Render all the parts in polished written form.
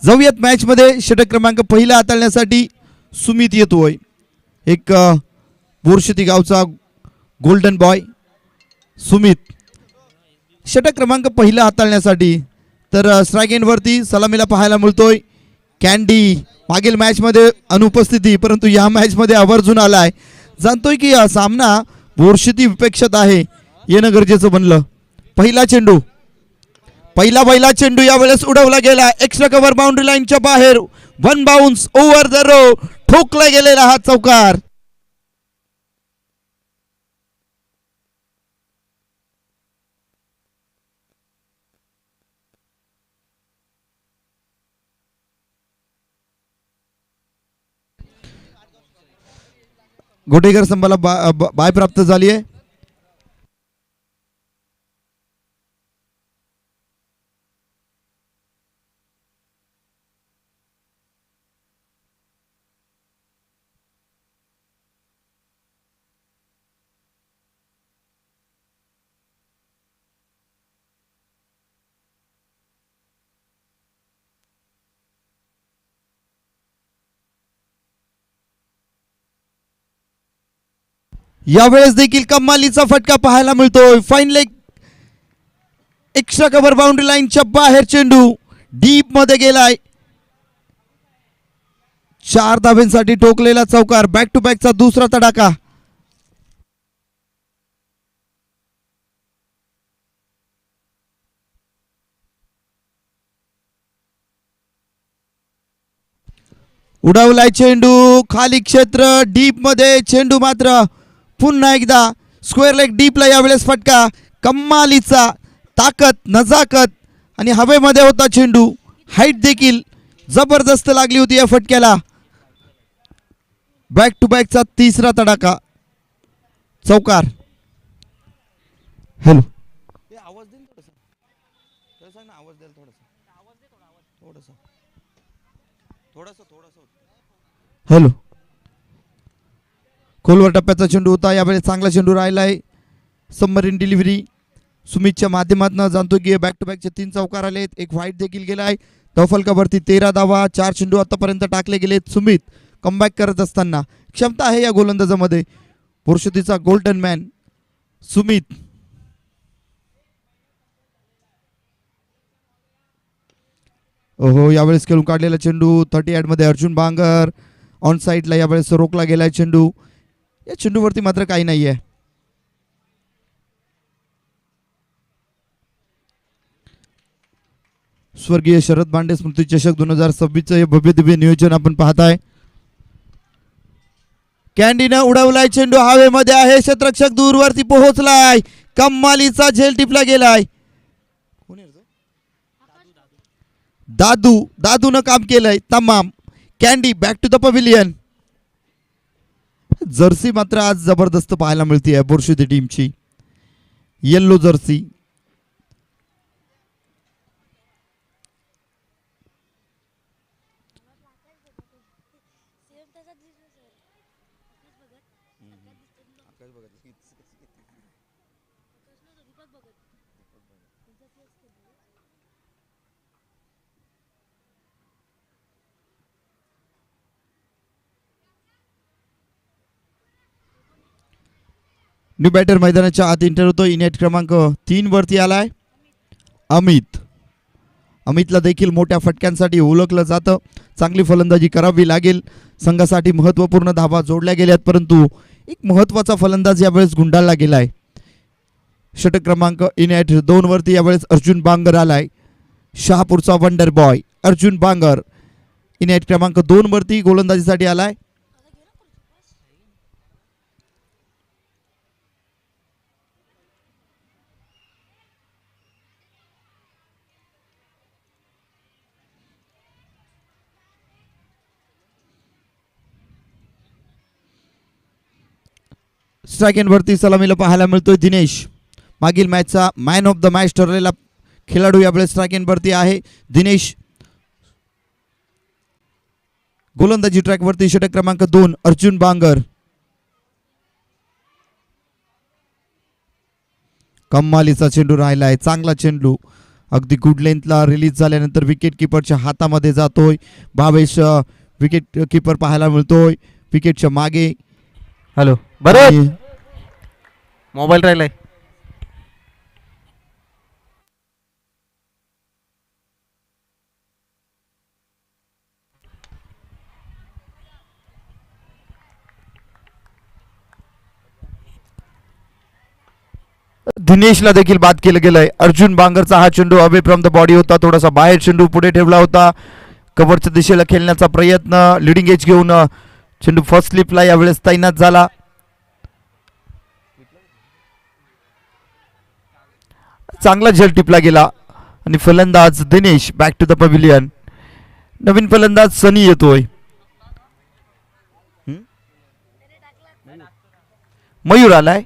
जाऊयात मॅच मध्ये. षटक क्रमांक पहिला हाताळण्यासाठी सुमित येतोय, एक बोरशेती गावचा गोल्डन बॉय सुमित षटक क्रमांक पहिला हाताळण्यासाठी. तर स्ट्राइक एंड वरती सलामीला पाहायला मिळतोय कॅन्डी. मागील मॅच मध्ये अनुपस्थिती, परंतु या मॅच मध्ये आवर्जून आलाय. जाणतोय की हा सामना बोरशेती विपेक्षित आहे, येणं गरजेचं बनलं. पहिला चेंडू, पहिला चेंडू यावेळेस उडवला गेला एक्स्ट्रा कव्हर बाउंड्री लाईनच्या बाहेर. One bounce over the rope, ठोकला गेलेला हा चौकार. गोटेकर संभाला बाय प्राप्त झाली आहे. यावेळेस देखील कमालीचा फटका पाहायला मिळतोय. Fine leg, extra cover boundary लाईनच्या बाहेर चेंडू डीप मध्ये गेलाय. 4 धाब्यांसाठी ठोकलेला चौकार. बॅक टू बॅकचा दुसरा तडाखा. उडवलाय चेंडू, खाली क्षेत्र, डीप मध्ये चेंडू मात्र पुन्हा एकदा स्क्वेअर लेग डीपला यावेळेस फटका. कमालीचा ताकद, नजाकत आणि हवेमध्ये होता चेंडू. हाईट देखील जबरदस्त लागली होती या फटक्याला. बॅक टू बॅकचा तिसरा तडाखा, चौकार. हॅलो, आवाज दे थोडासा, आवाज द्याल थोडासा. हॅलो, खोलवर टप्प्याचा चेंडू होता, यावेळेस चांगला चेंडू राहिलाय. सबमरीन डिलिव्हरी सुमितच्या माध्यमातून. जाणतो की बॅक टू बॅकचे 3 चौकार आलेत, एक व्हाईट देखील गेलाय. धावफलकावरती 13 धावा, 4 चेंडू आतापर्यंत टाकले गेलेत. सुमित कमबॅक करत असताना क्षमता आहे या गोलंदाजामध्ये. बोरशेतीचा गोल्डन मॅन सुमित. ओहो, यावेळेस खेळून काढलेला चेंडू 38 मध्ये अर्जुन बांगर ऑन साईडला यावेळेस रोखला गेलाय चेंडू. या चेंडूवरती मात्र काही नाहीये. स्वर्गीय शरद बांडे स्मृती चषक 2026 हे भव्य दिव्य नियोजन आपण पाहताय. कॅन्डीनं उडवलाय चेंडू, हवेमध्ये आहे, क्षेत्ररक्षक दूरवरती पोहोचलाय. कमालीचा झेल टिपला गेलाय. दादूनं काम केलंय तमाम. Candy back to the pavilion. Jersey मात्र आज जबरदस्त पाहायला मिळते बोरशेती टीमची, येल्लो जर्सी. न्यू बॅटर मैदानाच्या आत एंटर होतो. इनेट क्रमांक 3 वरती आलाय अमितला देखील मोठ्या फटक्यांसाठी ओळखलं जातं. चांगली फलंदाजी करावी लागेल. संघासाठी महत्त्वपूर्ण धावा जोडल्या गेल्यात, परंतु एक महत्त्वाचा फलंदाज यावेळेस गुंडाळला गेलाय. षटक क्रमांक इनेट 2 वरती यावेळेस अर्जुन बांगर आलाय. शहापूरचा वंडर बॉय अर्जुन बांगर इनेट क्रमांक 2 वरती गोलंदाजीसाठी आलाय. स्ट्राइक एंड वरती सलामीला पाहायला मिळतोय दिनेश. मागील मॅचचा मॅन ऑफ द मॅच ठरलेला खेळाडू यावेळेस स्ट्राइक एंड वरती आहे दिनेश. गोलंदाजी ट्रॅक वरती षटक क्रमांक 2 अर्जुन बांगर. कमालीचा चेंडू राहिलाय, चांगला चेंडू अगदी गुड लेंथला रिलीज झाल्यानंतर विकेट किपरच्या हातामध्ये जातोय. भावेश विकेट किपर पाहायला मिळतोय विकेटच्या मागे. हॅलो बरं मोबाईल राहिलाय. दिनेशला देखील बाद केलं गेलंय. अर्जुन बांगरचा हा चेंडू अवे फ्रॉम द बॉडी होता, थोडासा बाहेर चेंडू पुढे ठेवला होता. कव्हरच्या दिशेला खेळण्याचा प्रयत्न, लिडिंग एज घेऊन चेंडू फर्स्ट स्लिपला यावेळेस तैनात झाला. चांगला झेल टिपला गेला आणि फलंदाज Dinesh back to the pavilion. नवीन फलंदाज सनी येतोय. मयूर आलाय.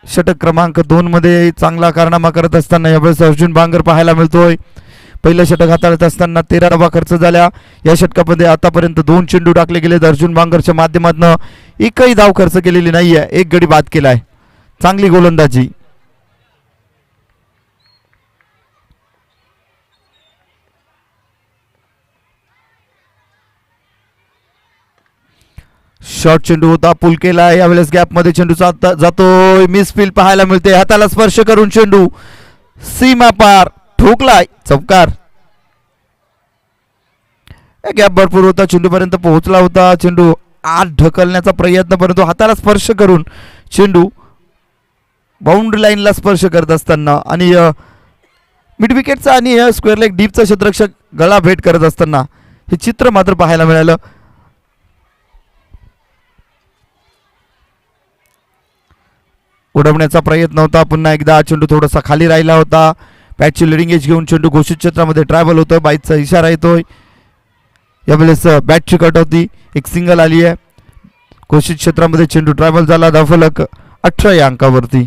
षटक क्रमांक 2 मध्ये चांगला कारनामा करत असताना यावेळेस अर्जुन बांगर पाहायला मिळतोय. पहिलं षटक हाताळत असताना 13 धावा खर्च झाल्या. या षटकामध्ये आतापर्यंत 2 चेंडू टाकले गेलेत. अर्जुन बांगरच्या माध्यमातून एकही धाव खर्च केलेली नाहीये. एक गडी बाद केलाय. चांगली गोलंदाजी. शॉर्ट चेंडू होता, पुल केला. यावेळेस गॅप मध्ये चेंडू जातोय. मिस फील्ड पाहायला मिळते. हाताला स्पर्श करून चेंडू सीमा पार ठोकलाय. चौकार. गॅप भरपूर होता, चेंडू पर्यंत पोहोचला होता. चेंडू आत ढकलण्याचा प्रयत्न, परंतु हाताला स्पर्श करून चेंडू बाउंड्री लाईनला स्पर्श करत असताना आणि मिड विकेटचा आणि स्क्वेअर लेग डीपचा क्षेत्ररक्षक गळा भेट करत असताना हे चित्र मात्र पाहायला मिळालं. उडवण्याचा प्रयत्न होता. पुन्हा एकदा चेंडू थोडासा खाली राहिला होता. पॅचची लिडिंग एज घेऊन चेंडू घोषित क्षेत्रामध्ये ट्रॅव्हल होतोय. बाईकचा इशारा येतोय. यावेळेस बॅटची कट होती. एक सिंगल आली आहे. घोषित क्षेत्रामध्ये चेंडू ट्रॅव्हल झाला. धावफलक 18 या अंकावरती.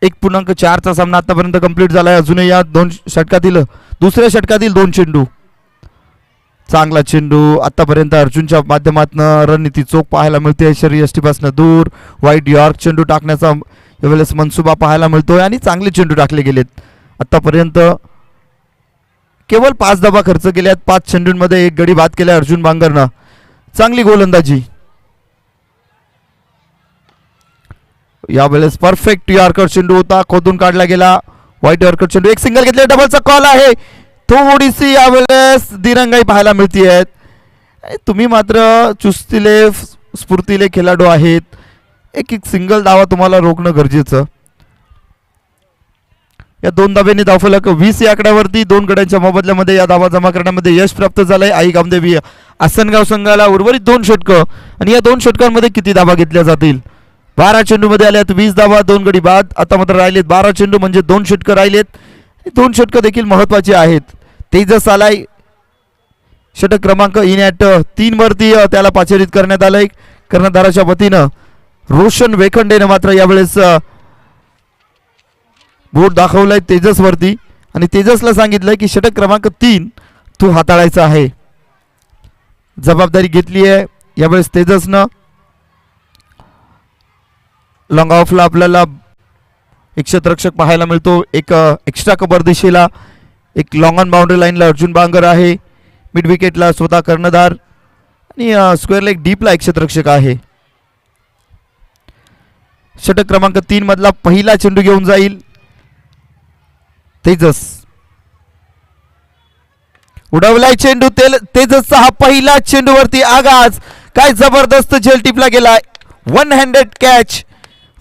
1.4चा सामना आतापर्यंत कंप्लीट झालाय. अजूनही या दुसऱ्या षटकातील 2 चेंडू. चांगला चेंडू आतापर्यंत अर्जुनच्या माध्यमातून रणनीती चोख पाहायला मिळते. शरीरयष्टीपासून दूर वाईट यॉर्क चेंडू टाकण्याचा यावेळेस मनसुबा पाहायला मिळतोय आणि चांगले चेंडू टाकले गेलेत. आतापर्यंत केवळ 5 धावा खर्च केल्यात. 5 चेंडूंमध्ये 1 गडी बाद केलाय अर्जुन बांगरनं. चांगली गोलंदाजी. यावेळेस परफेक्ट यॉर्कर चेंडू होता, खोदून काढला गेला. वाईट यॉर्कर चेंडू. एक सिंगल घेतले. डबलचा कॉल आहे. थोडीशी यावेळेस दिरंगाई पाहायला मिळतीये. तुम्ही मात्र चुस्तीले स्फूर्तीले खेळाडू आहेत. एक सिंगल धावा तुम्हाला रोखणं गरजेचं. या 2 धाब्यांनी धावफलक 20 या आकड्यावरती. 2 गड्यांच्या मोबदल्यामध्ये या धावा जमा करण्यामध्ये यश प्राप्त झालंय आई कामदेवी आसनगाव संघाला. उर्वरित 2 षटकं आणि या 2 षटकांमध्ये किती धावा घेतल्या जातील? 12 चेंडूमध्ये आल्यात 20 धावा, 2 गडी बाद. आता मात्र राहिलेत 12 चेंडू म्हणजे 2 षटकं राहिलेत. 2 षटकं देखील महत्वाची आहेत. तेजस आलाय षटक क्रमांक इन ॲट 3 वरती. त्याला पाचारित करण्यात आलंय कर्णधाराच्या वतीनं. रोशन वेखंडेनं मात्र यावेळेस बोट दाखवलाय तेजस वरती आणि तेजसला सांगितलंय की षटक क्रमांक 3 तू हाताळायचा आहे. जबाबदारी घेतली आहे यावेळेस तेजसनं. लॉंग ऑफला आपल्याला एक क्षेत्ररक्षक पाहायला मिळतो. एक एक्स्ट्रा कव्हर दिशेला एक लॉंग ऑन बाउंड्री लाईनला अर्जुन बांगर आहे. मिड विकेटला स्वतः कर्णधार आणि स्क्वेअर लेग डीपला एक क्षेत्ररक्षक आहे. षटक क्रमांक 3 मधला पहिला चेंडू घेऊन जाईल तेजस. उडवलाय चेंडू. तेजसचा हा पहिला चेंडूवरती आगाज. काय जबरदस्त झेल टिपला गेलाय. 1 हँडेड कॅच.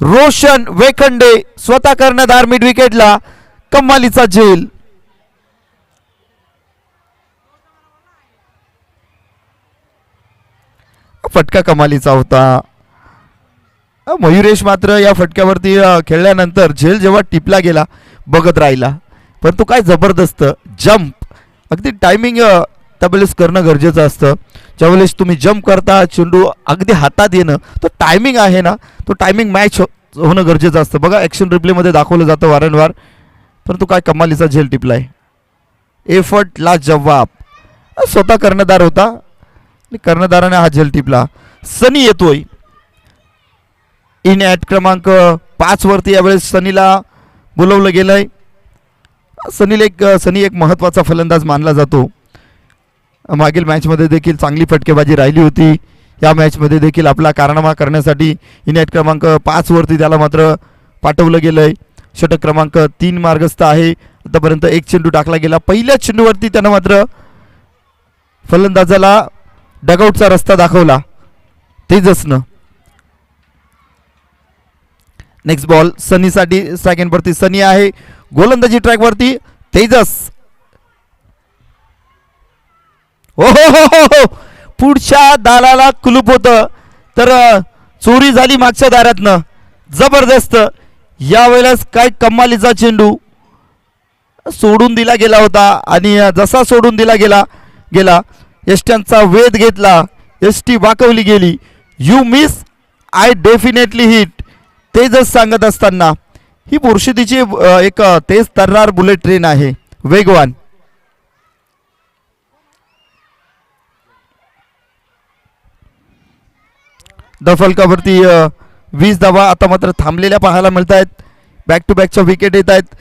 रोशन वेखंडे स्वतः कर्णधार मिड विकेटला. कमालीचा झेल. फटका कमालीचा होता. मयुरेश मात्र या फटक्यावरती खेळल्यानंतर झेल जेव्हा टिपला गेला बघत राहिला. परंतु काय जबरदस्त जंप. अगदी टायमिंग त्यावेळेस करणं गरजेचं असतं. ज्यावेळेस तुम्ही जंप करता चेंडू अगदी हातात येणं तो टायमिंग आहे ना, तो टायमिंग मॅच होणं गरजेचं असतं. बघा ॲक्शन रिप्लेमध्ये दाखवलं जातं वारंवार. परंतु काय कमालीचा झेल टिपलाय. एफर्ट ला जवाब. स्वतः कर्णधार होता आणि कर्णधाराने हा झेल टिपला. सनी येतोय. इन ॲट क्रमांक 5 वरती यावेळेस सनीला बोलवलं गेलंय. सनी एक महत्त्वाचा फलंदाज मानला जातो. मागील मॅचमध्ये देखील चांगली फटकेबाजी राहिली होती. या मॅचमध्ये देखील आपला कारनामा करण्यासाठी इन ॲट क्रमांक 5 वरती त्याला मात्र पाठवलं गेलंय. षटक क्रमांक 3 मार्गस्थ आहे. आतापर्यंत एक चेंडू टाकला गेला. पहिल्या चेंडूवरती त्यानं मात्र फलंदाजाला डगआउटचा रस्ता दाखवला तेजसनं. नेक्स्ट बॉल सनीसाठी सेकंड वरती सनी आहे. गोलंदाजी ट्रॅकवरती तेजस. हो हो हो हो हो, पुढच्या दाराला कुलूप होतं तर चोरी झाली मागच्या दारातनं. जबरदस्त. यावेळेस काय कमालीचा चेंडू सोडून दिला गेला होता आणि जसा सोडून दिला गेला यष्ट्यांचा वेध घेतला. यष्टी वाकवली गेली. You miss I definitely hit Tejas सांगत असताना. ही मुर्शिदीची एक तेज तर्रार बुलेट ट्रेन आहे, वेगवान. दफलकावरती 20 धावा आता मात्र थांबलेल्या पाहायला मिळत आहेत. बॅक टू बॅकच्या विकेट येत आहेत.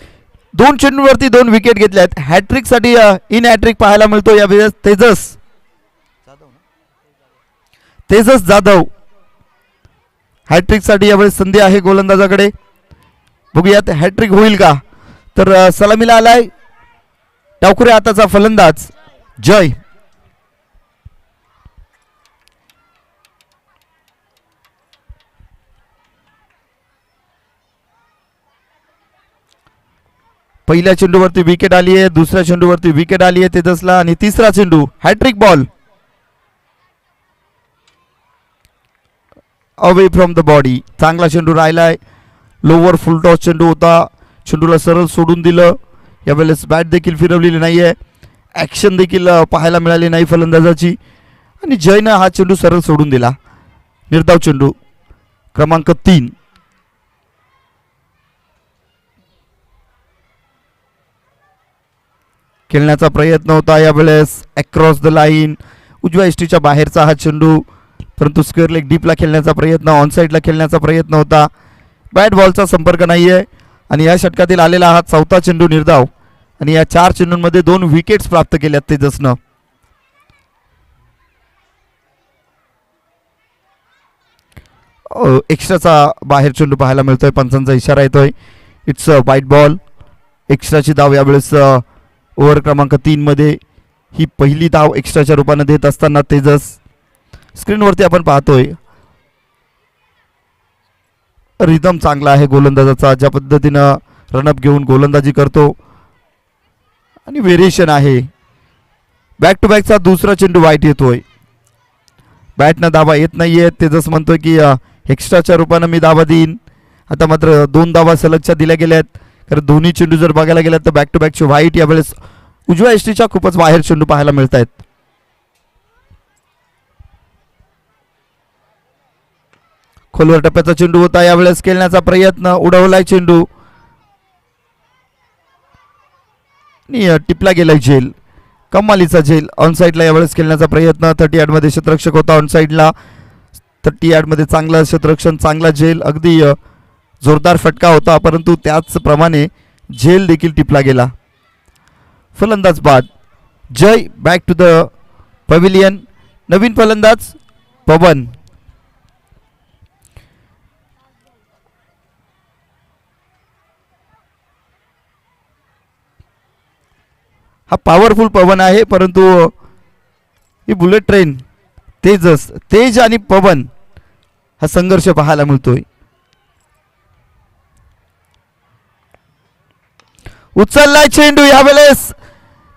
2 चेंडूवरती 2 विकेट घेतल्या आहेत. हॅट्रिक साठी इन हॅट्रिक पाहायला मिळतो यावेळेस तेजस जाधव. हॅट्रिक साठी यावेळेस संधी आहे गोलंदाजाकडे. बघूयात हॅट्रिक होईल का. तर सलामीला आलाय डावखुरे हाताचा फलंदाज जय. पहिल्या चेंडूवरती विकेट आली आहे. दुसऱ्या चेंडूवरती विकेट आली आहे तेजसला आणि तिसरा चेंडू hattrick ball away from the body. चांगला चेंडू राहिलाय. लोवर फुल टॉस चेंडू होता. चेंडूला सरळ सोडून दिलं. यावेळेस बॅट देखील फिरवलेली नाही आहे. ॲक्शन देखील पाहायला मिळाली नाही फलंदाजाची आणि जयनं हा चेंडू सरळ सोडून दिला. निर्धाव चेंडू क्रमांक 3. खेळण्याचा प्रयत्न होता यावेळेस अक्रॉस द लाईन. उजव्या इष्टीच्या बाहेरचा हा चेंडू, परंतु स्क्वेअर लेग डीपला खेळण्याचा प्रयत्न, ऑनसाईडला खेळण्याचा प्रयत्न होता. बॅट बॉलचा संपर्क नाही आहे आणि या षटकातील आलेला हा 4था चेंडू निर्धाव आणि या 4 चेंडूंमध्ये 2 विकेट्स प्राप्त केल्यात तेजसनं. एक्स्ट्राचा बाहेर चेंडू पाहायला मिळतोय. पंचांचा इशारा येतोय. इट्स अ वाईट बॉल. एक्स्ट्राची धाव यावेळेस ओव्हर क्रमांक 3 मध्ये ही पहिली धाव एक्स्ट्राच्या रूपाने देत असताना तेजस. स्क्रीनवरती आपण पाहतोय रिदम चांगला आहे गोलंदाजाचा. ज्या पद्धतीनं रनअप घेऊन गोलंदाजी करतो आणि व्हेरिएशन आहे. बॅक टू बॅकचा दुसरा चेंडू वाईट येतोय. बॅटनं धावा येत नाहीये. तेजस म्हणतोय की एक्स्ट्राच्या रूपानं मी धावा देईन. आता मात्र 2 धावा सलगच्या दिल्या गेल्यात. कारण दोन्ही चेंडू जर बघायला गेलात तर बॅक टू बॅकचे व्हाईट यावेळेस उजव्या इष्टीच्या खूपच बाहेर चेंडू पाहायला मिळत आहेत. खोलवर टप्प्याचा चेंडू होता. यावेळेस खेळण्याचा प्रयत्न, उडवलाय चेंडू आणि टिपला गेलाय झेल. कमालीचा झेल. ऑनसाईडला यावेळेस खेळण्याचा प्रयत्न. 30 मध्ये क्षेत्ररक्षक होता ऑनसाईडला. 30 मध्ये चांगलं क्षेत्ररक्षण, चांगला झेल, अगदी जोरदार फटका होता, परंतु त्याचप्रमाणे झेल देखील टिपला गेला. फलंदाज बाद. जय बॅक टू द पवेलियन. नवीन फलंदाज पवन. हा पॉवरफुल पवन आहे, परंतु ही बुलेट ट्रेन तेज आणि पवन हा संघर्ष पाहायला मिळतोय. उचललाय चेंडू. यावेळेस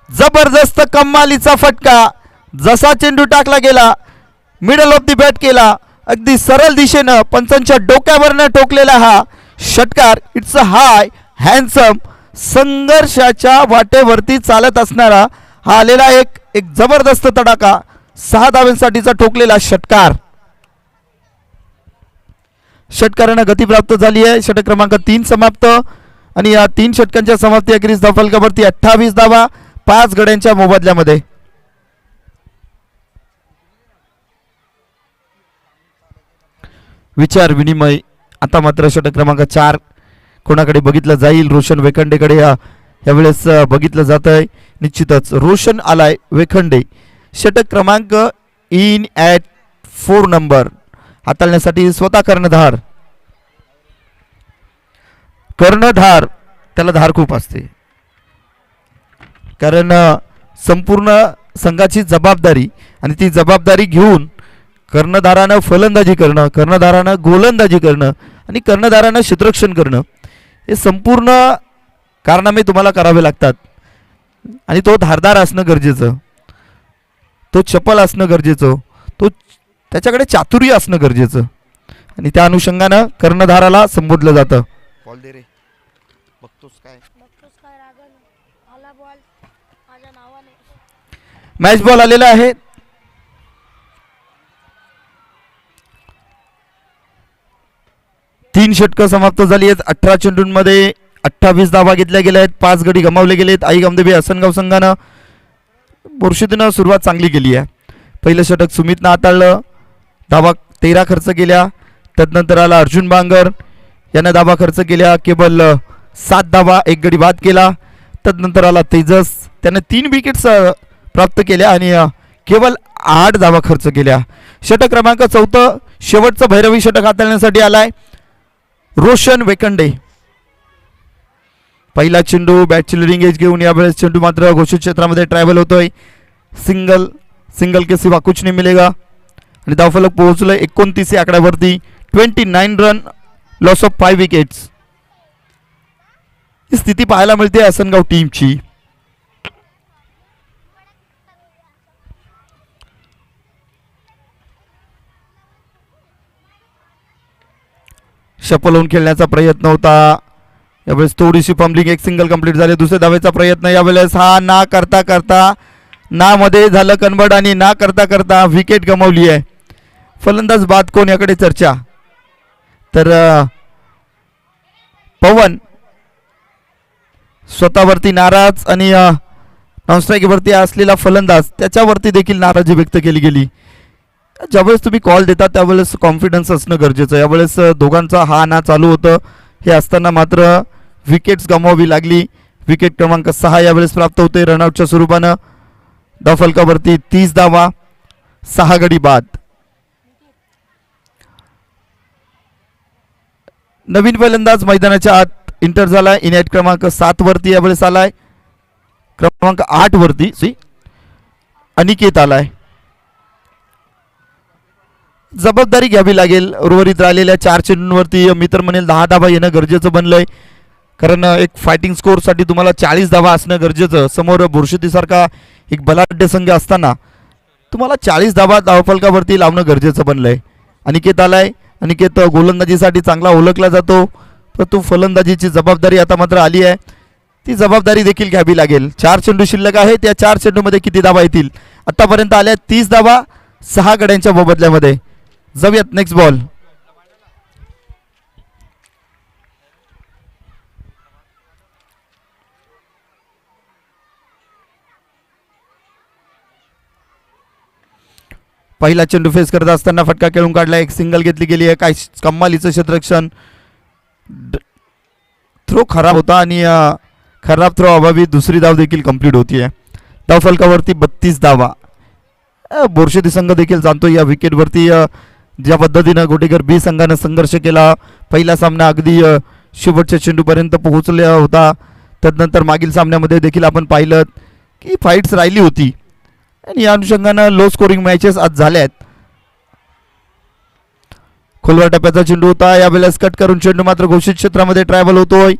जबरदस्त कमालीचा फटका. जसा चेंडू टाकला गेला, मिडल ऑफ द बॅट केला, अगदी सरळ दिशेनं पंचांच्या डोक्यावरनं टोकलेला हा षटकार. It's a high handsome. संघर्षाच्या वाटेवरती चालत असणारा हा आलेला एक जबरदस्त तडाखा. 6 धावांसाठीचा ठोकलेला षटकार. षटकारांना गती प्राप्त झाली आहे. षटक क्रमांक 3 समाप्त आणि या 3 षटकांच्या समाप्ती अखेरीस धावफलकावरती 28 धावा 5 गड्यांच्या मोबदल्यामध्ये. विचार विनिमय आता मात्र षटक क्रमांक 4 कोणाकडे बघितलं जाईल? रोशन वेखंडेकडे यावेळेस बघितलं जात आहे. निश्चितच रोशन आलाय वेखंडे. षटक क्रमांक इन ॲट 4 नंबर हाताळण्यासाठी स्वतः कर्णधार. कर्णधार त्याला धार खूप असते, कारण संपूर्ण संघाची जबाबदारी आणि ती जबाबदारी घेऊन कर्णधारानं फलंदाजी करणं, कर्णधारानं गोलंदाजी करणं आणि कर्णधारानं क्षेत्ररक्षण करणं हे संपूर्ण कारनामे तुम्हाला करावे लागतात. आणि तो धारदार असणं गरजेचं, तो चपल असणं गरजेचं, तो त्याच्याकडे चातुर्य असणं गरजेचं आणि त्या अनुषंगानं कर्णधाराला संबोधलं जातं. बॉल दे रे, बघतोस काय रागन आला बॉल माझ्या नावाने. मॅच बॉल आलेला आहे. तीन षटकं समाप्त झाली आहेत. 18 चेंडूंमध्ये 28 धावा घेतल्या गेल्या आहेत. 5 गडी गमावले गेलेत. आई गामदेवी हसनगाव संघानं बोरशेतीनं सुरुवात चांगली केली आहे. पहिलं षटक सुमितनं हाताळलं, धावा 13 खर्च केल्या. त्यानंतर आला अर्जुन बांगर, यानं धावा खर्च केल्या केवळ 7 धावा, 1 गडी बाद केला. त्यानंतर आला तेजस, त्यानं 3 विकेट्स प्राप्त केल्या आणि केवळ 8 धावा खर्च केल्या. षटक क्रमांक 4 शेवटचं भैरवी षटक हाताळण्यासाठी आलाय रोशन वेखंडे. पहिला चेंडू बॅटची लिडिंग एज घेऊन यावेळेस चेंडू मात्र घोषित क्षेत्रामध्ये ट्रॅव्हल होतोय. सिंगल के सिवा कुछ नहीं मिलेगा आणि धावफलक पोहोचलोय 29 या आकड्यावरती. 29 रन, लॉस ऑफ 5 विकेट्स ही स्थिती पाहायला मिळते हसनगाव टीमची. शपल होऊन खेळण्याचा प्रयत्न होता यावेळेस, थोडीशी फंबलिंग, 1 सिंगल कंप्लीट झाले. दुसऱ्या धावेचा प्रयत्न यावेळेस हा ना करता करता ना मध्ये झालं कन्वर्ट आणि ना करता करता विकेट गमावली आहे. फलंदाज बाद कोण याकडे चर्चा. तर पवन स्वतःवरती नाराज आणि नॉनस्ट्राईकवरती असलेला फलंदाज त्याच्यावरती देखील नाराजी व्यक्त केली गेली. ज्यावेळेस तुम्ही कॉल देता त्यावेळेस कॉन्फिडन्स असणं गरजेचं. यावेळेस दोघांचा हा ना चालू होतं. हे असताना मात्र विकेट्स गमवावी लागली. विकेट क्रमांक 6 यावेळेस प्राप्त होते रनआउटच्या स्वरूपानं. धावफलकावरती 30 धावा, 6 गडी बाद. नवीन फलंदाज मैदानाच्या आत इंटर झालाय. इनॅट क्रमांक 7 वरती यावेळेस आलाय. क्रमांक 8 वरती अनिकेत आलाय. जबाबदारी घ्यावी लागेल. उर्वरित राहिलेल्या 4 चेंडूंवरती मी तर म्हणेल 10 धावा येणं गरजेचं बनलंय, कारण एक फायटिंग स्कोअरसाठी तुम्हाला 40 धावा असणं गरजेचं. समोर बोरशेतीसारखा एक बलाढ्य संघ असताना तुम्हाला 40 धावा धावफलकावरती लावणं गरजेचं बनलंय. अनिकेत आलाय. अनिकेत गोलंदाजीसाठी चांगला ओळखला जातो, परंतु फलंदाजीची जबाबदारी आता मात्र आली आहे. ती जबाबदारी देखील घ्यावी लागेल. 4 चेंडू शिल्लक आहे. त्या 4 चेंडूमध्ये किती धावा येतील? आतापर्यंत आल्या 30 धावा 6 गड्यांच्या मोबदल्यामध्ये. जाऊयात नेक्स्ट बॉल. पहिला चेंडू फेस करत असताना फटका खेळून काढला. 1 सिंगल घेतली गेली आहे. काय कमालीचं क्षेत्ररक्षण. थ्रो खराब होता आणि खराब थ्रो अभावी दुसरी धाव देखील कंप्लीट होती आहे. धावफलकावरती 32 धावा. बोरशेती संघ देखील जाणतो या विकेटवरती ज्या पद्धतीनं गोटेकर बी संघानं संघर्ष केला. पहिला सामना अगदी शेवटच्या चेंडूपर्यंत पोहोचला होता. त्यानंतर मागील सामन्यामध्ये देखील आपण पाहिलं की फाईट्स राहिली होती आणि या अनुषंगानं लो स्कोरिंग मॅचेस आज झाल्या आहेत. खोलवर टप्प्याचा चेंडू होता. यावेळेस कट करून चेंडू मात्र घोषित क्षेत्रामध्ये ट्रॅव्हल होतोय.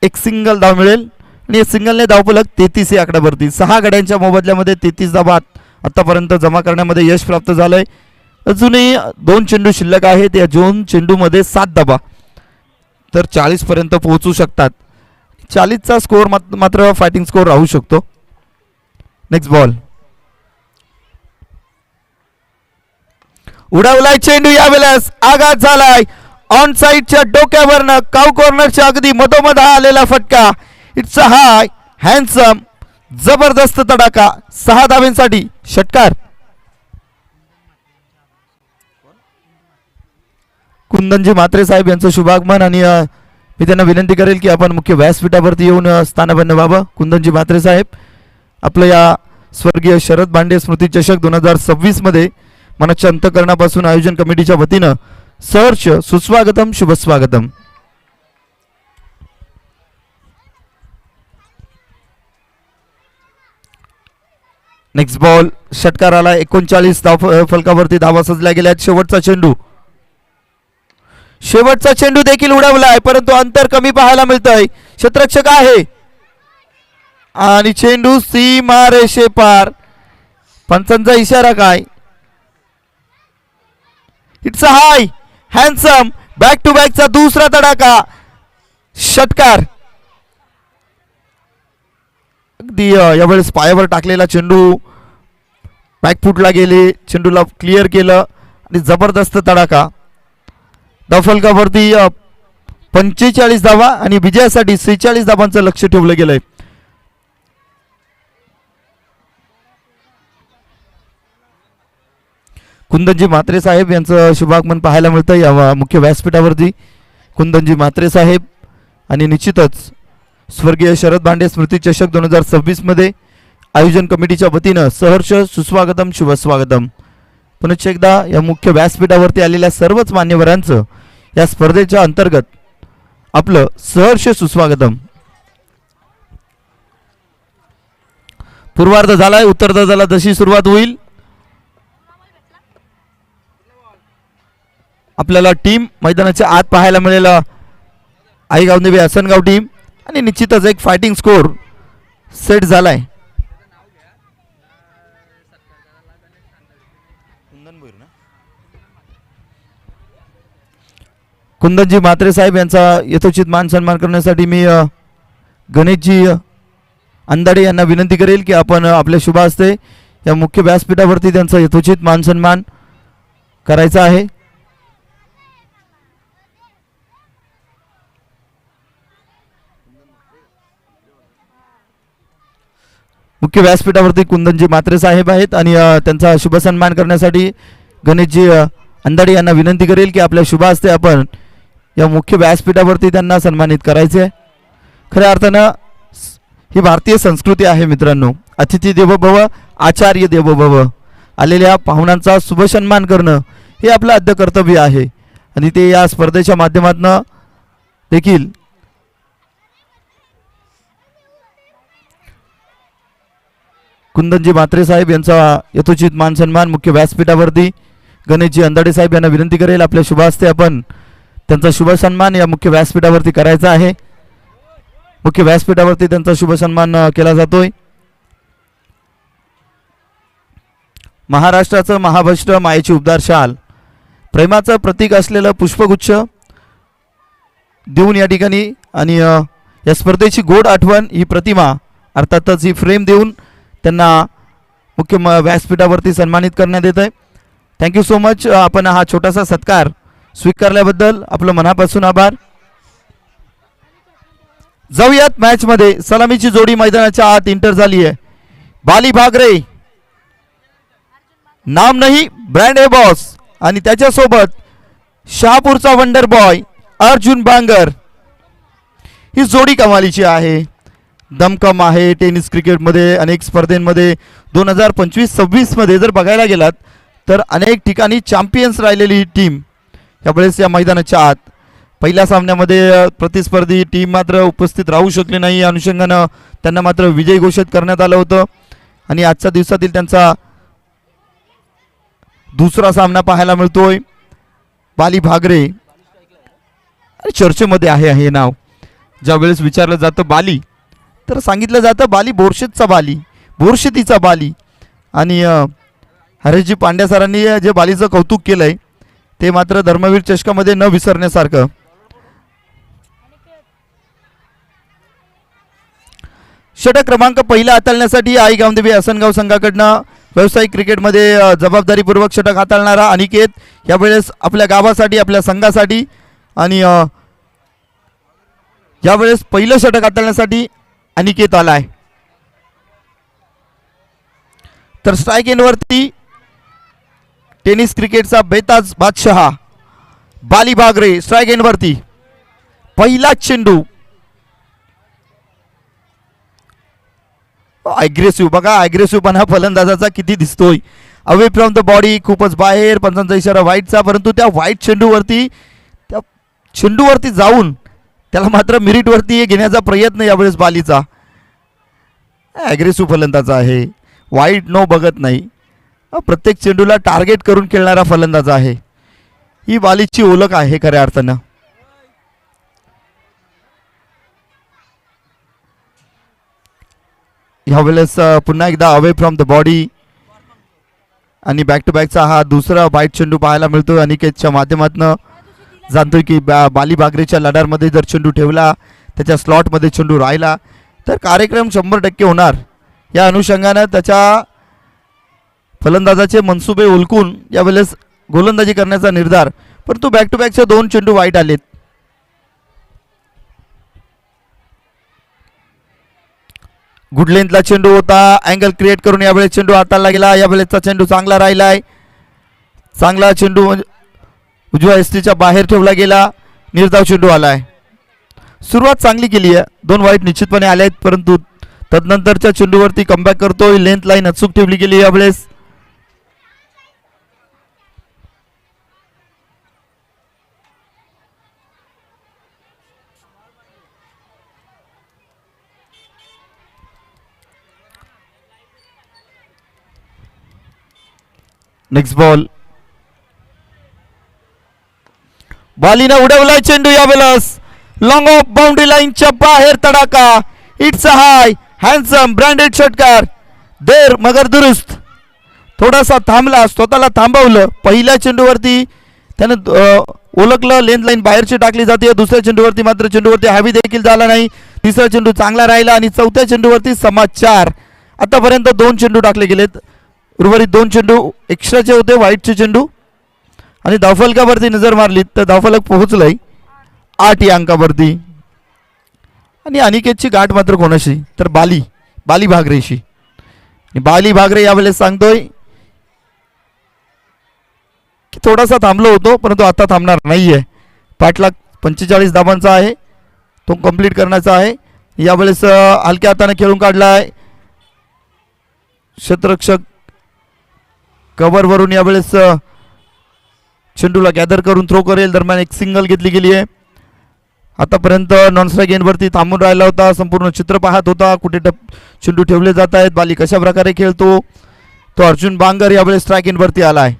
1 सिंगल धाव मिळेल आणि या सिंगलने धावफलक 33 या आकड्यावरती. 6 गड्यांच्या मोबदल्यामध्ये 33 धावा आतापर्यंत जमा करण्यामध्ये यश प्राप्त झालंय. अजूनही 2 चेंडू शिल्लक आहेत. या 2 चेंडूमध्ये 7 धावा तर 40 पर्यंत पोहोचू शकतात. 40चा स्कोअर मात्र फायटिंग स्कोअर राहू शकतो. Next ball. उडवलाय चेंडू. यावेळेस आघात झालाय. ऑन साईडच्या डोक्यावरनं काउ कॉर्नरच्या अगदी मधोमध आलेला फटका. इट्स अ हाय हँडसम जबरदस्त तडाखा. 6 धावांसाठी षटकार. कुंदनजी म्हात्रे साहेब यांचं शुभागमन आणि मी त्यांना विनंती करेल की आपण मुख्य व्यासपीठावरती येऊन स्थानबद्ध व्हावं. कुंदनजी म्हात्रे साहेब आपलं या स्वर्गीय शरद भांडे स्मृती चषक 2026 मध्ये मनाच्या अंतःकरणापासून आयोजन कमिटीच्या वतीनं सहर्ष सुस्वागतम शुभस्वागतम. नेक्स्ट बॉल षटकाराला 39 फलकावरती धावा सजल्या गेल्यात. शेवटचा चेंडू देखील उडवलाय परंतु अंतर कमी पाहायला मिळतंय. क्षेत्ररक्षक आहे आणि चेंडू सीमारेषे पार. पंचांचा इशारा काय? It's a high handsome back to बॅकचा दुसरा तडाखा. षटकार अगदी यावेळेस पायावर टाकलेला चेंडू बॅकफुटला गेले. चेंडूला क्लिअर केलं आणि जबरदस्त तडाखा. धावफलकावरती 45 धावा आणि विजयासाठी 46 धावांचं लक्ष ठेवलं गेलंय. कुंदनजी म्हात्रे साहेब यांचं शुभागमन पाहायला मिळतं या मुख्य व्यासपीठावरती. कुंदनजी म्हात्रे साहेब आणि निश्चितच स्वर्गीय शरद भांडे स्मृती चषक 2026 मध्ये आयोजन कमिटीच्या वतीनं सहर्ष सुस्वागतम शुभस्वागतम. पुनश्च एकदा या मुख्य व्यासपीठावरती आलेल्या सर्वच मान्यवरांचं या स्पर्धेच्या अंतर्गत आपलं सहर्ष सुस्वागतम. पूर्वार्ध झालाय. उत्तरार्धाला जशी सुरुवात होईल आपल्याला टीम मैदानाच्या आत पाहायला मिळेल. आईगाव नेवे असनगाव टीम आणि निश्चितच एक फायटिंग स्कोर सेट झालाय. कुंदनजी म्हात्रे साहेब यांचा यथोचित मान सन्मान करण्यासाठी मी गणेशजी अंदाडे यांना विनंती करेल की आपण आपल्या शुभ हस्ते या मुख्य व्यासपीठावरती त्यांचा यथोचित मान सन्मान करायचा आहे. मुख्य व्यासपीठावरती कुंदनजी म्हात्रे साहेब आहेत आणि त्यांचा शुभ सन्मान करण्यासाठी गणेशजी अंदाडे यांना विनंती करेल की आपल्या शुभ हस्ते आपण या मुख्य व्यासपीठावरती त्यांना सन्मानित करायचे आहे. खऱ्या अर्थानं ही भारतीय संस्कृती आहे मित्रांनो. अतिथी देवो भव आचार्य देवो भव. आलेल्या पाहुण्यांचा शुभ सन्मान करणं हे आपलं आद्य कर्तव्य आहे आणि ते या स्पर्धेच्या माध्यमातून देखील कुंदनजी म्हात्रे साहेब यांचा यथोचित मान सन्मान मुख्य व्यासपीठावरती गणेशजी अंदाडे साहेब यांना विनंती करेल आपल्या शुभ हस्ते आपण त्यांचा शुभ सन्मान या मुख्य व्यासपीठावरती करायचा आहे. मुख्य व्यासपीठावरती त्यांचा शुभ सन्मान केला जातोय. महाराष्ट्राचं महाभष्ट्र मायेची उबदार शाल प्रेमाचं प्रतीक असलेलं पुष्पगुच्छ देऊन या ठिकाणी आणि या स्पर्धेची गोड आठवण ही प्रतिमा अर्थातच ही फ्रेम देऊन त्यांना मुख्य व्यासपीठावरती सन्मानित करण्यात येत आहे. Thank you so much. आपण हा छोटासा सत्कार स्वीकारल्याबद्दल आपलं मनापासून आभार. जाऊयात मॅच मध्ये. सलामीची जोडी मैदानाच्या आत इंटर झाली आहे. बाली भागरे नाम नाही ब्रँड ए बॉस आणि त्याच्यासोबत शहापूरचा वंडर बॉय अर्जुन बांगर. ही जोडी कमालीची आहे. दमकम आहे. टेनिस क्रिकेटमध्ये अनेक स्पर्धेमध्ये 2025-26 मध्ये जर बघायला गेलात तर अनेक ठिकाणी चॅम्पियन्स राहिलेली ही टीम यावेळेस या मैदानाच्या आत. पहिल्या सामन्यामध्ये प्रतिस्पर्धी टीम मात्र उपस्थित राहू शकली नाही. या अनुषंगानं त्यांना मात्र विजय घोषित करण्यात आलं होतं आणि आजच्या दिवसातील त्यांचा दुसरा सामना पाहायला मिळतोय. बाली भागरे चर्चेमध्ये आहे हे नाव. ज्यावेळेस विचारलं जातं बाली तर सांगितलं जातं बाली बोरशेतचा बाली, बोरशेतीचा बाली. आणि हरेशजी पांड्या सरांनी जे बालीचं कौतुक केलंय ते मात्र धर्मवीर चषकामध्ये न विसरण्यासारखं. षटक क्रमांक पहिला हाताळण्यासाठी आई गावदेवी असनगाव संघाकडनं व्यावसायिक क्रिकेटमध्ये जबाबदारीपूर्वक षटक हाताळणारा अनिकेत यावेळेस आपल्या गावासाठी आपल्या संघासाठी आणि यावेळेस पहिलं षटक हाताळण्यासाठी अनिकेत आलाय. तर स्ट्राईक एंडवरती टेनिस क्रिकेटचा बेताज बादशहा बाली बागरे स्ट्राईक एंड वरती पहिला चेंडू. अग्रेसिव्ह बघा, अग्रेसिव्हपणा फलंदाजाचा किती दिसतोय. अवे फ्रॉम द बॉडी, खूपच बाहेर, पंचांचा इशारा व्हाईटचा. परंतु त्या व्हाईट चेंडूवरती जाऊन त्याला मात्र मिरिटवरती घेण्याचा प्रयत्न यावेळेस बालीचा. अग्रेसिव्ह फलंदाज आहे, वाईट नो बघत नाही, प्रत्येक चेंडूला टार्गेट करून खेळणारा फलंदाज आहे. ही बालीची ओळख आहे खऱ्या अर्थानं. यावेळेस पुन्हा एकदा अवे फ्रॉम द बॉडी आणि बॅक टू बॅकचा हा दुसरा वाईट चेंडू पाहायला मिळतोय. अनिकेतच्या माध्यमातून जाणतोय की बाली बागरेच्या लढामध्ये जर चेंडू ठेवला, त्याच्या स्लॉटमध्ये चेंडू राहिला तर कार्यक्रम 100% होणार. या अनुषंगानं त्याच्या फलंदाजाचे मनसुबे उलकून यावेळेस गोलंदाजी करण्याचा निर्धार. परंतु बॅक टू बॅकचे 2 चेंडू वाईट आलेत. गुड लेंथला चेंडू होता, अँगल क्रिएट करून यावेळेस चेंडू हाताला गेला. यावेळेसचा चेंडू चांगला राहिलाय, चांगला चेंडू उजव्या एसटीच्या बाहेर ठेवला गेला, निर्धाव चेंडू आलाय. सुरुवात चांगली केली आहे, 2 वाईट निश्चितपणे आले आहेत. परंतु तदनंतरच्या चेंडूवरती कमबॅक करतोय. लेंथ लाईन अचूक ठेवली गेली यावेळेस. नेक्स्ट बॉल, बालीने उडवलाय चेंडू यावेळेस लॉंग ऑफ बाउंड्री लाईनच्या बाहेर तडाका. It's a high handsome branded षटकार. देर मगर दुरुस्त. थोडासा थांबला, स्वतःला थांबवलं. पहिल्या चेंडूवरती त्यानं ओळखलं, लेंथ लाईन बाहेरची टाकली जाते. दुसऱ्या चेंडूवरती मात्र चेंडूवरती हॅवी देखील झाला नाही. तिसरा चेंडू चांगला राहिला आणि चौथ्या चेंडूवरती समाचार. आतापर्यंत 2 चेंडू टाकले गेलेत, उर्वरित 2 चेंडू एक्स्ट्राचे होते, व्हाईटचे चेंडू. आणि धावफलकावरती नजर मारली तर धावफलक पोहोचलंय 8 या अंकावरती. आणि अनिकेतची गाठ मात्र कोणाशी तर बाली भागरेशी. बाली भागरे यावेळेस सांगतोय की थोडासा थांबलो होतो, परंतु आता थांबणार नाहीये. पाठलाग 45 धावांचा आहे, तो कंप्लीट करण्याचा आहे. यावेळेस हलक्या हाताने खेळून काढलाय क्षेत्ररक्षक. कव्हरवरून यावेळेस चेंडूला गॅदर करून थ्रो करेल. दरम्यान एक सिंगल घेतली गेली आहे. आतापर्यंत नॉन स्ट्राईक एंडवरती थांबून राहिला होता, संपूर्ण चित्र पाहत होता कुठे चेंडू ठेवले जात आहेत, बाली कशा प्रकारे खेळतो. तो अर्जुन बांगर यावेळेस स्ट्राईक एंडवरती आलाय.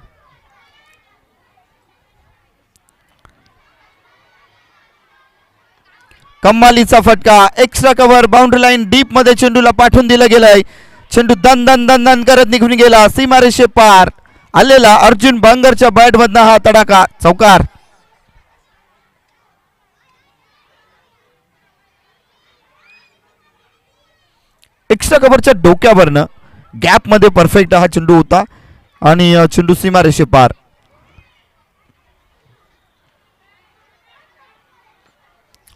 कमालीचा फटका, extra cover, boundary line deep मध्ये चेंडूला पाठवून दिलं गेलंय. चेंडू दन दन दन दन करत निघून गेला. सीमारेषे पार आलेला अर्जुन बांगरच्या बॅट मधनं हा तडाका, चौकार. एक्स्ट्रा कव्हरच्या डोक्यावरनं गॅप मध्ये परफेक्ट हा चेंडू होता आणि चेंडू सीमारेषे पार.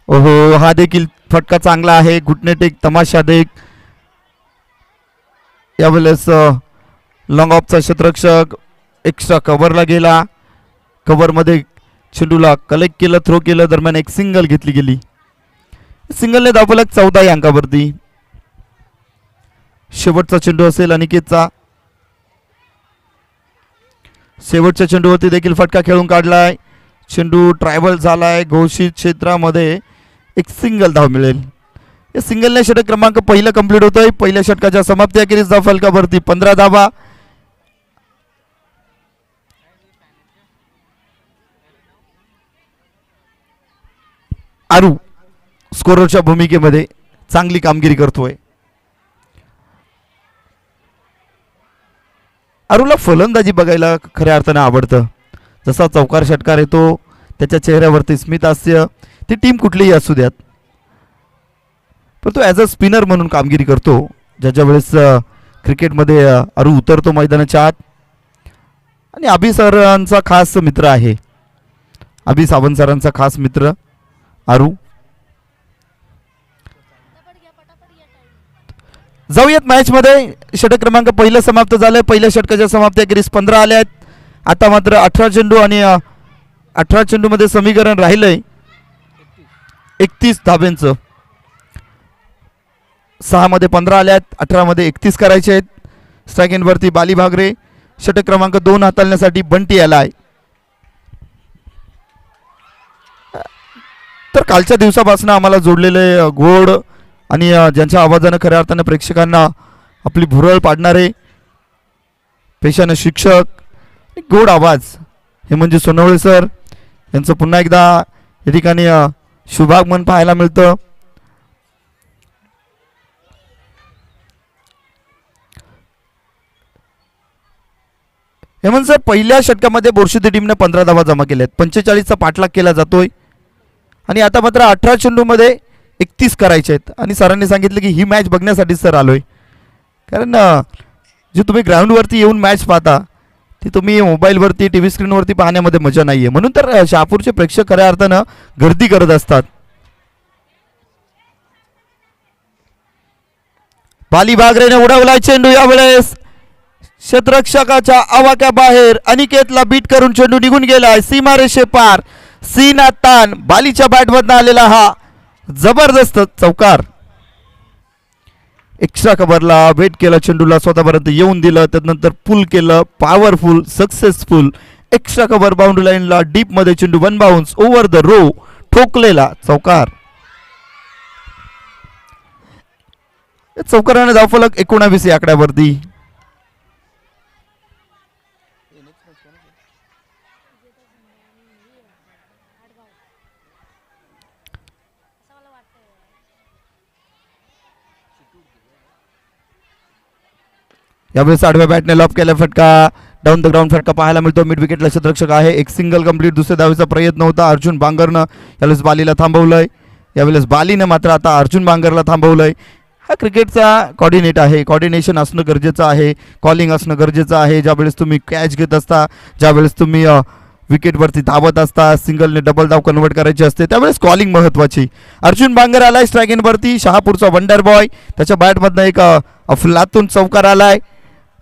ओहो, हा देखील फटका चांगला आहे. घुटणे टेक, तमाशा देख. यावेळेस लॉंग ऑफचा क्षेत्ररक्षक एक्स्ट्रा कव्हरला गेला. कव्हरमध्ये चेंडूला कलेक्ट केलं, थ्रो केलं. दरम्यान एक सिंगल घेतली गेली. सिंगलने धावफलक 14 या अंकावरती. शेवटचा चेंडू असेल अनिकेतचा. शेवटच्या चेंडूवरती देखील फटका खेळून काढलाय. चेंडू ट्रायबल झालाय. घोषित क्षेत्रामध्ये एक सिंगल धाव मिळेल. या सिंगलने षटक क्रमांक पहिला कंप्लीट होतोय. पहिल्या षटकाच्या समाप्ती अखेरीस धावफलकावरती 15 धावा. आरू स्कोररच्या भूमिकेमध्ये चांगली कामगिरी करतोय. आरूला फलंदाजी बघायला खऱ्या अर्थानं आवडतं. जसा चौकार षटकार येतो, त्याच्या चेहऱ्यावरती स्मित हास्य. ती टीम कुठलीही असू द्यात, पण तो ॲज अ स्पिनर म्हणून कामगिरी करतो. ज्याच्या वेळेस क्रिकेटमध्ये आरू उतरतो मैदानाच्या आत. आणि अभि सरांचा खास मित्र आहे. अभि सावंत सरांचा खास मित्र आरू. जाऊयात मॅच मध्ये. षटक क्रमांक पहिलं समाप्त झालंय. पहिल्या षटकाच्या समाप्ती अखेरीस 15 आल्या आहेत. आता मात्र 18 चेंडू आणि 18 चेंडूमध्ये समीकरण राहिलंय 31 धाब्यांचं. 6 मध्ये 15 आल्यात, 18 मध्ये 31 करायचे आहेत. स्ट्राईक एंडवरती बाली भागरे, षटक क्रमांक 2 हाताळण्यासाठी बंटी आलाय. तर कालच्या दिवसापासून आम्हाला जोडलेले गोड आणि ज्यांच्या आवाजानं खऱ्या अर्थानं प्रेक्षकांना आपली भुरळ पाडणारे पेशाने शिक्षक, गोड आवाज हे म्हणजे सोनवळे सर यांचं पुन्हा एकदा या ठिकाणी शुभागमन पाहायला मिळतं. हेमंत सर, पहिल्या षटकामध्ये बोरशेती टीमने 15 धावा जमा केल्यात, 45चा पाठलाग केला जातोय आणि आता मात्र 18 चेंडूमध्ये 31 करायचे आहेत. आणि सरांनी सांगितलं की ही मॅच बघण्यासाठी सर आलोय, कारण जे तुम्ही ग्राउंडवरती येऊन मॅच पाहता ती तुम्ही मोबाईलवरती टी व्ही स्क्रीनवरती पाहण्यामध्ये मजा नाही आहे. म्हणून तर शहापूरचे प्रेक्षक खऱ्या अर्थानं गर्दी करत असतात. बाली भागरेने उडवलाय चेंडू, यावेळेस क्षेत्ररक्षकाच्या आवाक्याबाहेर अनिकेतला बीट करून चेंडू निघून गेलाय सीमारेषे पार. सीना तान, बालीच्या बॅटमधनं आलेला हा जबरदस्त चौकार. एक्स्ट्रा कव्हरला वेट केला, चेंडूला स्वतःपर्यंत येऊन दिलं, त्यानंतर पुल केलं, powerful successful extra cover boundary लाईनला डीप मध्ये चेंडू one bounce over the rope ठोकलेला चौकार. चौकाराने धावफलक 19 या आकड्यावरती. यावेळेस आडव्या बॅटने लॉब केला फटका, डाऊन द ग्राउंड फटका पाहायला मिळतो. मिड विकेटला क्षेत्ररक्षक आहे, एक सिंगल कंप्लीट. दुसऱ्या धावेचा प्रयत्न होता अर्जुन बांगरनं, यावेळेस बालीला थांबवलंय. यावेळेस बालीने मात्र आता अर्जुन बांगरला थांबवलंय. हा क्रिकेटचा कॉर्डिनेट आहे, कॉर्डिनेशन असणं गरजेचं आहे, कॉलिंग असणं गरजेचं आहे. ज्यावेळेस तुम्ही कॅच घेत असता, ज्यावेळेस तुम्ही विकेटवरती धावत असता, सिंगलने डबल धाव कन्वर्ट करायची असते, त्यावेळेस कॉलिंग महत्वाची. अर्जुन बांगर आलाय स्ट्राईक एंडवरती, शहापूरचा वंडर बॉय, त्याच्या बॅटमधनं एक अफलातून चौकार आलाय.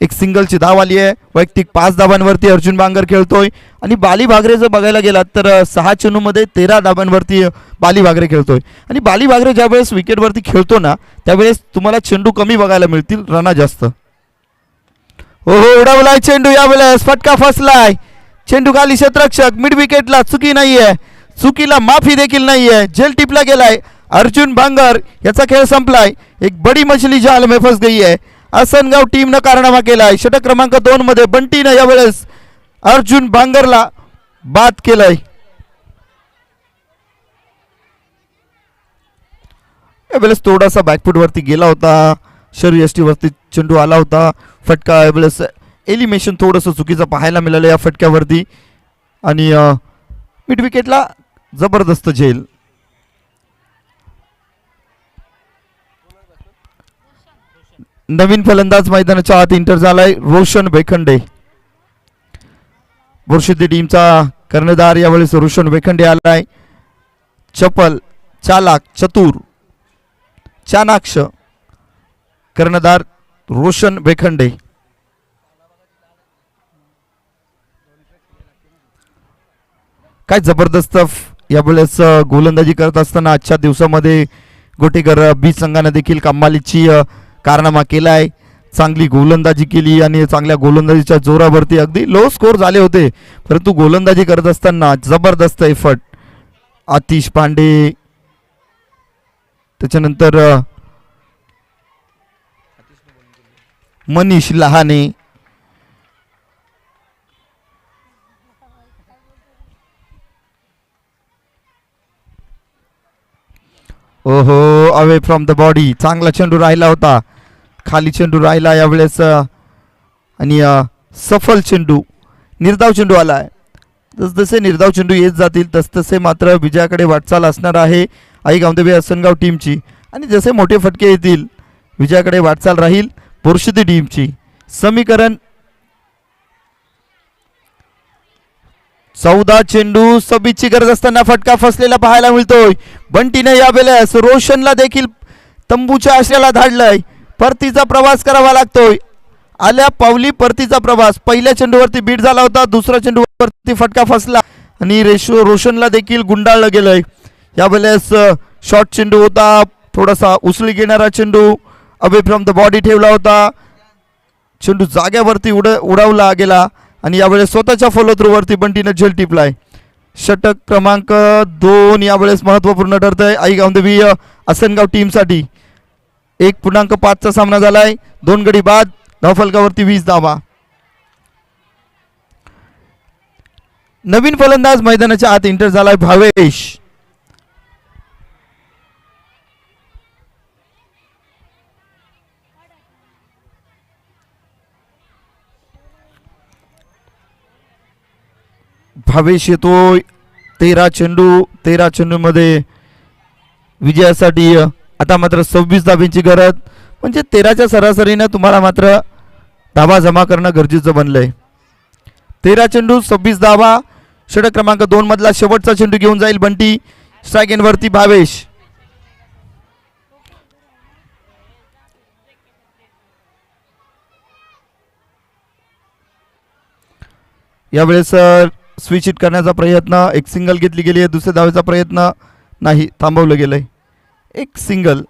एक सिंगलची धाव आली आहे. वैयक्तिक 5 धावांवरती अर्जुन बांगर खेळतोय. आणि बाली भागरे जर बघायला गेलात तर 6 चेंडूमध्ये 13 धावांवरती बाली भागरे खेळतोय. आणि बाली भागरे ज्यावेळेस विकेटवरती खेळतो ना, त्यावेळेस तुम्हाला चेंडू कमी बघायला मिळतील, रना जास्त. हो उडवलाय चेंडू, यावेळेस फटका फसलाय. चेंडू खाली, क्षेत्ररक्षक मिड विकेटला चुकी नाहीये, चुकीला माफी देखील नाहीये, जेल टिपला गेलाय अर्जुन बांगर. याचा खेळ संपलाय. एक बडी मछली जाल में फस गई है. आसनगाव टीमनं कारनामा केलाय. षटक क्रमांक 2 मध्ये बंटीनं यावेळेस अर्जुन बांगरला बाद केलंय. यावेळेस थोडासा बॅकफूट वरती गेला होता, शरीर यष्टी वरती चेंडू आला होता. फटका यावेळेस एलिमिनेशन थोडंसं चुकीचं पाहायला मिळालं या फटक्यावरती. आणि मिड विकेटला जबरदस्त झेल. नवीन फलंदाज मैदानाच्या आत इंटर झालाय रोशन वेखंडे. बोरशेती टीमचा कर्णधार यावेळेस रोशन वेखंडे आलाय. चपल, चालाक, चतुर, चाणाक्ष कर्णधार रोशन वेखंडे. काय जबरदस्त यावेळेस गोलंदाजी करत असताना आजच्या दिवसामध्ये गोटेकर बी संघाने देखील कमालीची कारनामा केलाय. चांगली गोलंदाजी केली आणि चांगल्या गोलंदाजीच्या जोरावरती अगदी लो स्कोर झाले होते, परंतु गोलंदाजी करत असताना जबरदस्त एफर्ट. आतिश पांडे, त्याच्यानंतर मनीष लहाने, ओहो अवे फ्रॉम द बॉडी. चांगला चेंडू राहिला होता, खाली चेंडू राहिला यावेळेस आणि सफल चेंडू, निर्धाव चेंडू आलाय. जसजसे निर्धाव चेंडू येत जातील तसतसे मात्र विजयाकडे वाटचाल असणार आहे आई गावदेवी आसनगाव टीमची. आणि जसे मोठे फटके येतील विजयाकडे वाटचाल राहील बोरशेती टीमची. समीकरण 14 चेंडू 26ची गरज असताना फटका फसलेला पाहायला मिळतोय. बंटीने यावेळेस रोशनला देखील तंबूच्या आश्रयाला धाडलंय. परतीचा प्रवास करावा लागतोय. आल्या पावली परतीचा प्रवास. पहिल्या चेंडूवरती बीट झाला होता, दुसऱ्या चेंडूवरती फटका फसला आणि रोशनला देखील गुंडाळलं गेलंय. यावेळेस शॉर्ट चेंडू होता, थोडासा उसळी घेणारा चेंडू अवे फ्रॉम द बॉडी ठेवला होता. चेंडू जाग्यावरती उडवला गेला आणि यावेळेस स्वतःच्या फॉलो थ्रूवरती बंटीनं झेल टिपलाय. षटक क्रमांक 2 यावेळेस महत्त्वपूर्ण ठरत आहे आईगावदेवी आसनगाव टीमसाठी. 1.5चा सामना झालाय, 2 गडी बाद, धावफलकावरती 20 धावा. नवीन फलंदाज मैदानाच्या आत एंटर झालाय भावेश. भावेश येतोय. 13 चेंडू मध्ये विजयासाठी आता मात्र 26 धाब्यांची गरज, म्हणजे 13च्या सरासरीनं तुम्हाला मात्र धाबा जमा करणं गरजेचं बनलंय. 13 चेंडू 26 धावा. षटक क्रमांक 2 मधला शेवटचा चेंडू घेऊन जाईल बंटी. स्ट्राईक एंडवरती भावेश. यावेळेस स्विच हिट करण्याचा प्रयत्न, एक सिंगल घेतली गेली आहे. दुसऱ्या धावेचा प्रयत्न नाही, थांबवलं गेलंय. एक सिंगल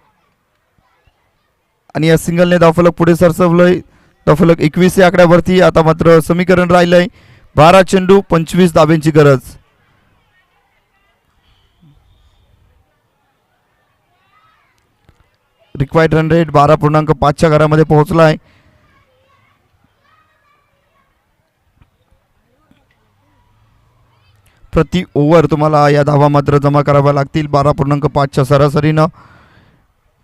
आणि या सिंगलने धावफलक पुढे सरसवलंय. धावफलक 21 या आकड्यावरती. आता मात्र समीकरण राहिलंय 12 चेंडू 25 धाब्यांची गरज. रिक्वायर्ड रन रेट 12.5च्या घरामध्ये पोहोचलाय. प्रति ओव्हर तुम्हाला या धावा मात्र जमा कराव्या लागतील 12.5च्या सरासरीनं.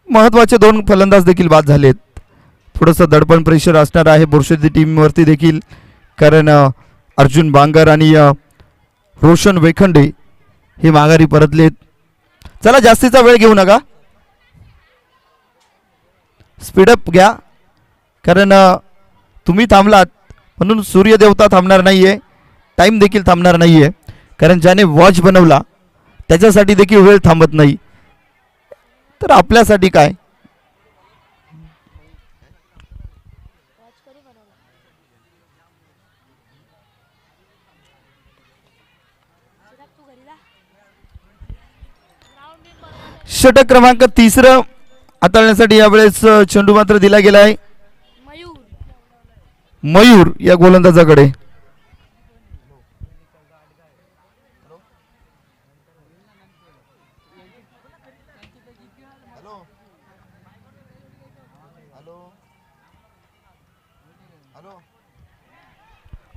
महत्त्वाचे 2 फलंदाज देखील बाद झालेत. थोडंसं दडपण प्रेशर असणार आहे बोरशेती टीमवरती देखील, कारण अर्जुन बांगर आणि रोशन वेखंडे हे माघारी परतलेत. चला जास्तीचा वेळ घेऊ नका, स्पीडअप घ्या, कारण तुम्ही थांबलात म्हणून सूर्यदेवता थांबणार नाहीये, टाइम देखील थांबणार नाहीये, कारण ज्याने वॉच बनवला त्याच्यासाठी देखील वेळ थांबत नाही, तर आपल्यासाठी काय. षटक क्रमांक 3 हाताळण्यासाठी यावेळेस चेंडू मात्र दिला गेलाय मयूर या गोलंदाजाकडे.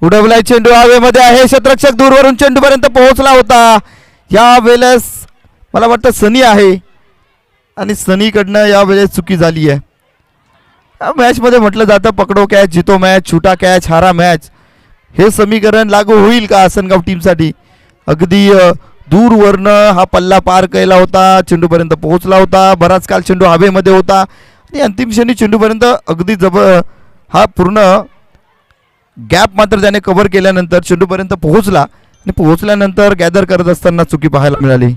उडवलाय चेंडू हवेमध्ये आहे. क्षेत्ररक्षक दूरवरून चेंडू पर्यंत पोहोचला होता. यावेळेस मला वाटतं सनी आहे आणि सनीकडनं यावेळेस चुकी झाली आहे. मॅच मध्ये म्हटलं जातं पकडो कॅच जितो मॅच, छुटा कॅच हारा मॅच. हे समीकरण लागू होईल का आसनगाव टीमसाठी? अगदी दूरवरनं हा पल्ला पार केला होता, चेंडूपर्यंत पोहोचला होता. बराच काल चेंडू हवेमध्ये होता आणि अंतिम क्षणी चेंडूपर्यंत अगदी हा पूर्ण गॅप मात्र त्याने कव्हर केल्यानंतर चेंडूपर्यंत पोहोचला आणि पोहोचल्यानंतर गॅदर करत असताना चुकी पाहायला मिळाली.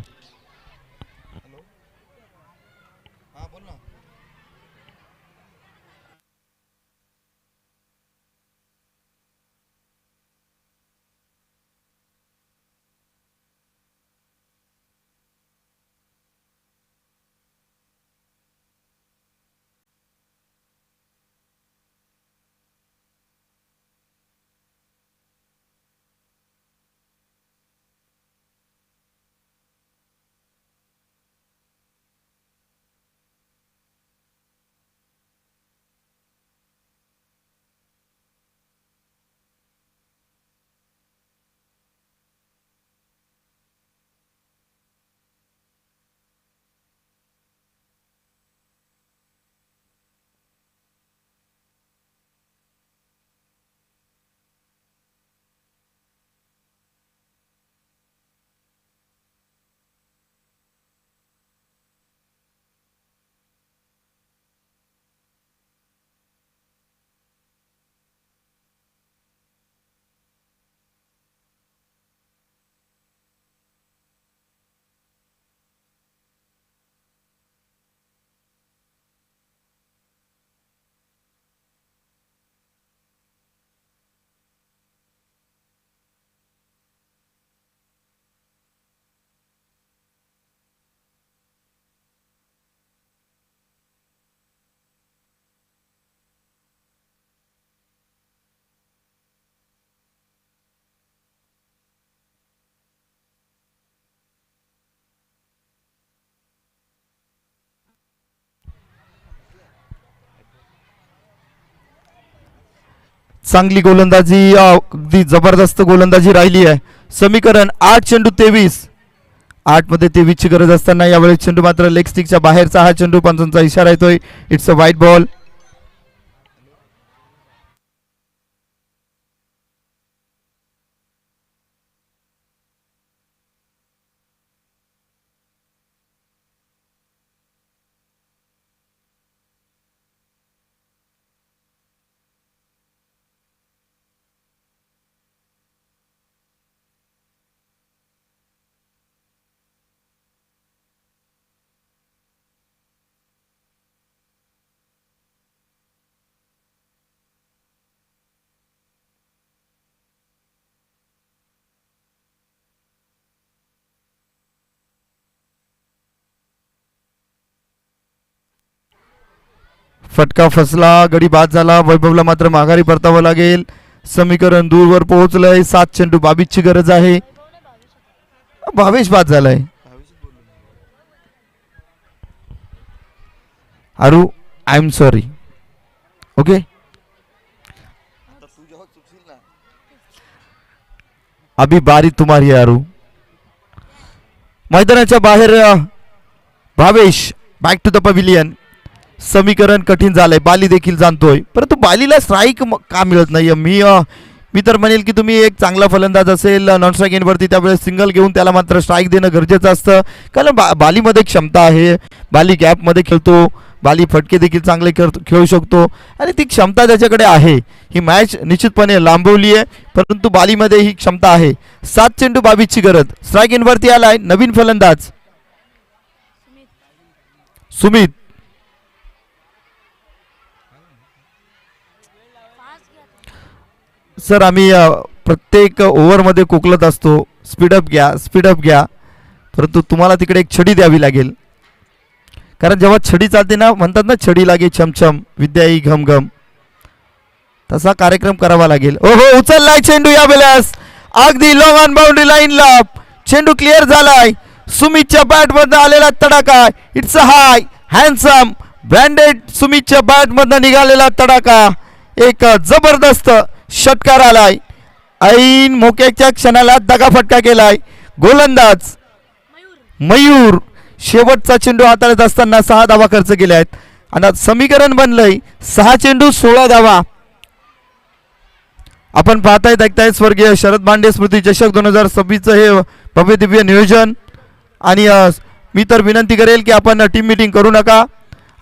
चांगली गोलंदाजी, अगदी जबरदस्त गोलंदाजी राहिली आहे. समीकरण 8 चेंडू 23. 8 मध्ये 23 ची गरज असताना यावेळेस चेंडू मात्र लेग स्टिकच्या बाहेरचा. हा चेंडू पंचांचा इशारा येतोय, इट्स अ वाईट बॉल. फटका फसला, गडी बाद झाला. वैभवला मात्र माघारी परतावं लागेल. समीकरण दूरवर पोहोचलंय. 7 चेंडू 22 ची गरज आहे. भावेश बाद झालाय. Aaru, I am sorry. Okay, अभी बारी तुम्हारी है आरू. मैदानाच्या बाहेर Bhavesh back to the pavilion. समीकरण कठीण झालंय, बाली देखील जाणतोय, परंतु बालीला स्ट्राईक का मिळत नाही. मी तर म्हणेल की तुम्ही एक चांगला फलंदाज असेल नॉन स्ट्राईक एंडवरती, त्यावेळेस सिंगल घेऊन त्याला मात्र स्ट्राईक देणं गरजेचं असतं. कारण बालीमध्ये क्षमता आहे. बाली गॅपमध्ये खेळतो, बाली फटके देखील चांगले खेळू शकतो आणि ती क्षमता त्याच्याकडे आहे. ही मॅच निश्चितपणे लांबवली आहे, परंतु बालीमध्ये ही क्षमता आहे. 7 चेंडू 22 ची गरज. स्ट्राईक एंडवरती आलाय नवीन फलंदाज सुमित. सर, आम्ही प्रत्येक ओव्हरमध्ये कोकलत असतो, स्पीडअप घ्या, स्पीडअप घ्या, परंतु तुम्हाला तिकडे एक छडी द्यावी लागेल. कारण जेव्हा छडी चालते ना, म्हणतात ना छडी लागे छमछम विद्या ही घम घम, तसा कार्यक्रम करावा लागेल. ओहो, उचललाय चेंडू यावेळेस अगदी लॉंग ऑन बाउंड्री लाईनला. चेंडू क्लिअर झालाय. सुमितच्या बॅटमधनं आलेला तडाखा. It's a high handsome branded. सुमितच्या बॅटमधनं निघालेला तडाखा. एक जबरदस्त षटकार आलाय. ऐन मोक्याच्या क्षणाला दगाफटका केलाय. गोलंदाज मयूर शेवटचा चेंडू हाताळत असताना 6 धावा खर्च केले आहेत. आणि समीकरण बनलंय 6 चेंडू 16 धावा. आपण पाहतायत ऐकतायत स्वर्गीय शरद भांडे स्मृती चषक 2026 हे भव्य दिव्य नियोजन. आणि मी तर विनंती करेल की आपण टीम मीटिंग करू नका.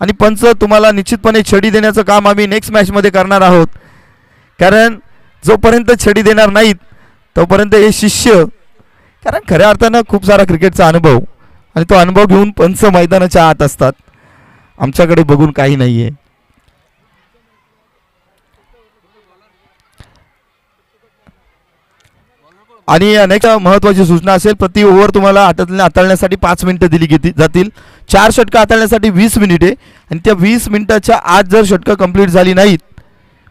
आणि पंच तुम्हाला निश्चितपणे छडी देण्याचं काम आम्ही नेक्स्ट मॅचमध्ये करणार आहोत. कारण जोपर्यंत छडी देणार नाहीत तोपर्यंत हे शिष्य, कारण खऱ्या अर्थानं खूप सारा क्रिकेटचा अनुभव, आणि तो अनुभव घेऊन पंच मैदानाच्या आत असतात. आमच्याकडे बघून काही नाही आहे. आणि नेक्स्ट महत्त्वाची सूचना असेल, प्रति ओव्हर तुम्हाला हाताळण्यासाठी 5 मिनिटं दिली जातील. 4 षटकं हाताळण्यासाठी 20 मिनिटे, आणि त्या 20 मिनिटाच्या आत जर षटकं कंप्लीट झाली नाहीत,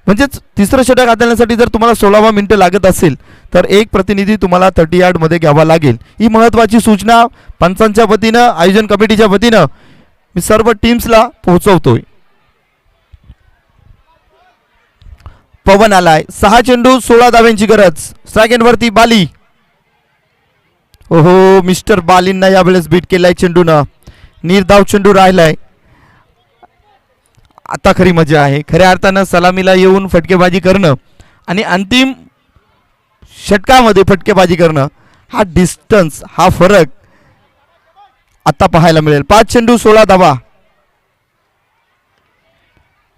म्हणजेच तिसरं षटक हाताळण्यासाठी जर तुम्हाला 16 मिनिटं लागत असेल तर एक प्रतिनिधी तुम्हाला 30 यार्डमध्ये घ्यावा लागेल. ही महत्त्वाची सूचना पंचांच्या वतीनं, आयोजन कमिटीच्या वतीनं मी सर्व टीम्सला पोहोचवतोय. पवन आलाय. 6 चेंडू 16 धाव्यांची गरज. स्ट्राईक एंडवरती बाली. ओहो, मिस्टर बालींना यावेळेस बीट केलाय चेंडूनं. निर्धाव चेंडू राहिलाय. आता खरी मजा आहे. खऱ्या अर्थानं सलामीला येऊन फटकेबाजी करणं आणि अंतिम षटकामध्ये फटकेबाजी करणं, हा डिस्टन्स, हा फरक आता पाहायला मिळेल. 5 चेंडू 16 धावा.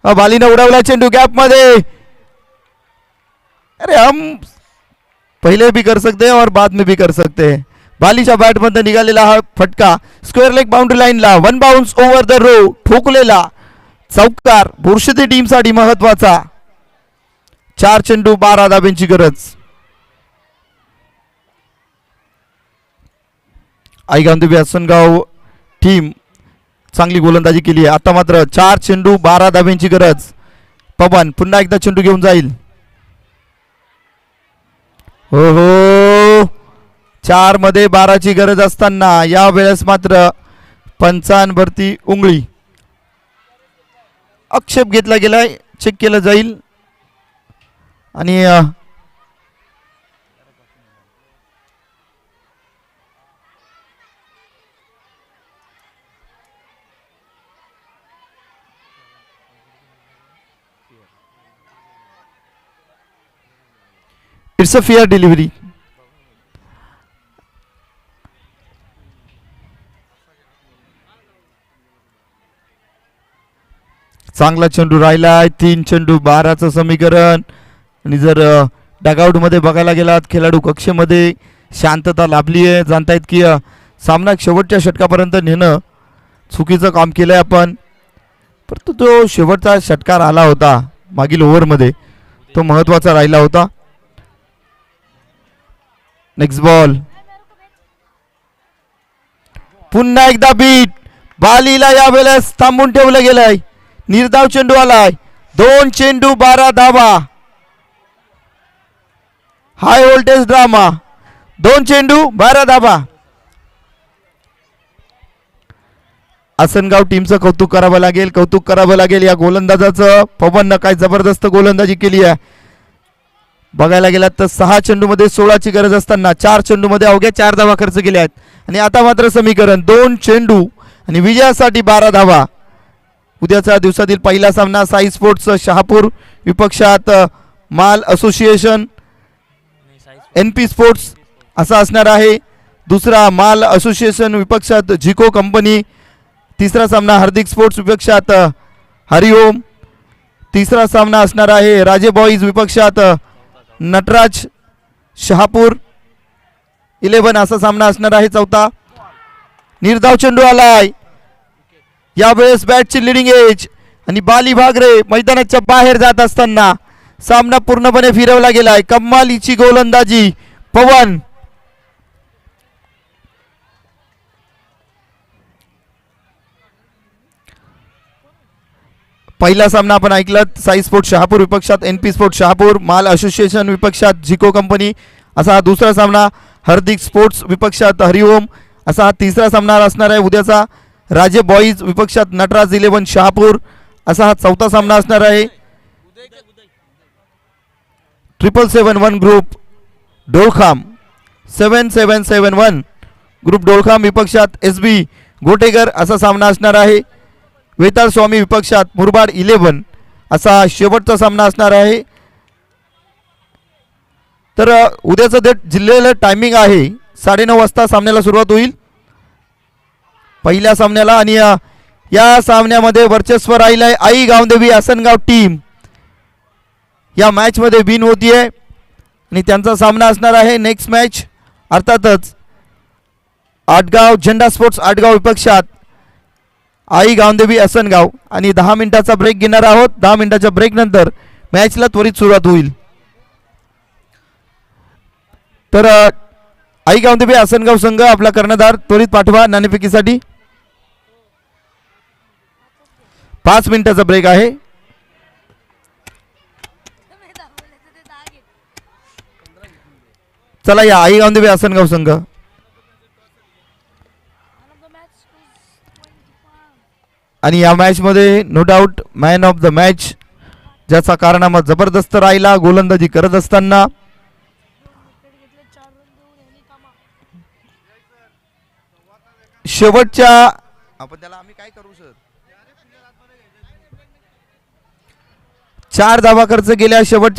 बालीनं उडवला चेंडू गॅपमध्ये. अरे हम पहले भी कर सकते हैं और बाद में भी कर सकते हैं. बालीच्या बॅटमध्ये निघालेला हा फटका स्क्वेअर लेग बाउंड्री लाईनला. 1 बाउन्स ओव्हर द रो. ठोकलेला चौकार बोरशेती टीमसाठी महत्वाचा. 4 चेंडू 12 धाब्यांची गरज. आईगांदेवी हसनगाव टीम चांगली गोलंदाजी केली आहे. आता मात्र 4 चेंडू 12 धाब्यांची गरज. पवन पुन्हा एकदा चेंडू घेऊन जाईल. हो हो, 4 मध्ये 12 ची गरज असताना यावेळेस मात्र पंचांवरती उंगळी. आक्षेप घेतला गेलाय, चेक केलं जाईल. आणि इट्स अ फेअर डिलिव्हरी. चांगला चेंडू राहिलाय. 3 चेंडू 12चं समीकरण. आणि जर डगआउट मध्ये बघायला गेलात खेळाडू कक्षेमध्ये शांतता लाभली आहे. जाणतायत की सामना शेवटच्या षटकापर्यंत नेणं चुकीचं काम केलंय आपण. परंतु तो शेवटचा षटकार आला होता मागील ओव्हरमध्ये, तो महत्वाचा राहिला होता. Next ball. पुन्हा एकदा बीट. बालीला यावेळेस थांबून ठेवलं गेलंय. निर्धाव चेंडू आलाय. 2 चेंडू 12 धावा. High voltage drama. 2 चेंडू 12 धावा. आसनगाव टीमचं कौतुक करावं लागेल या गोलंदाजाचं. पवननं काय जबरदस्त गोलंदाजी केली आहे. बघायला गेलात तर 6 चेंडूमध्ये 16ची गरज असताना 4 चेंडूमध्ये अवघ्या 4 धावा खर्च केल्या आहेत. आणि आता मात्र समीकरण 2 चेंडू आणि विजयासाठी 12 धावा. उद्याचा दिवसातील पहिला सामना साई स्पोर्ट्स शहापूर विपक्षात माल असोसिएशन NP स्पोर्ट्स असा असणार आहे. दुसरा माल असोसिएशन विपक्षात जिको कंपनी. तिसरा सामना हार्दिक स्पोर्ट्स विपक्षात हरिओम. तिसरा सामना असणार आहे राजे बॉईज विपक्षात नटराज शहापूर 11 असा सामना असणार आहे. चौथा निर्धाव चेंडू आलाय. यावेळेस बॅटची लिडिंग एज आणि बाली भागरे मैदानाच्या बाहेर जात असताना सामना पूर्णपणे फिरवला गेलाय. कमालीची गोलंदाजी पवन. पहिला सामना आपण ऐकलात साई स्पोर्ट्स शहापूर विपक्षात NP स्पोर्ट्स शहापूर माल असोसिएशन विपक्षात जिको कंपनी असा हा दुसरा सामना. हार्दिक स्पोर्ट्स विपक्षात हरिओम असा हा तिसरा सामना असणार आहे उद्याचा. राजे बॉईज विपक्षात नटराज 11 शहापूर असा हा चौथा सामना असणार आहे. 7771 ग्रुप डोळखाम 7771 ग्रुप डोळखाम विपक्षात SB गोटेगर असा सामना असणार आहे. वेताळ स्वामी विपक्षात मुरबाड 11 असा शेवटचा सामना असणार आहे. तर उद्याचं जे जिल्ह्याला टायमिंग आहे 9:30 वाजता सामन्याला सुरुवात होईल पहिल्या सामन्याला. आणि या सामन्यामध्ये वर्चस्व राहिलंय आई गावदेवी आसनगाव टीम. या मॅच मध्ये विन होतीये आणि त्यांचा सामना असणार आहे नेक्स्ट मॅच अर्थातच आटगाव झेंडा स्पोर्ट्स आटगाव विपक्षात आई गावदेवी आसनगाव. आणि 10 मिनिटाचा ब्रेक घेणार आहोत. 10 मिनिटाच्या ब्रेक नंतर मॅचला त्वरित सुरुवात होईल. तर आई गावदेवी आसनगाव संघ आपला कर्णधार त्वरित पाठवा नाणेफेकीसाठी. 5 मिनिटाचा ब्रेक आहे. चला या आई गावदेवी आसनगाव संघ. आणि या मॅच मध्ये no doubt man of the match ज्याचा कारनामा जबरदस्त राहिला गोलंदाजी करत असताना. शेवटच्या आपण त्याला आम्ही काय करू सर 4 धावा खर्च केल्या शेवटच्या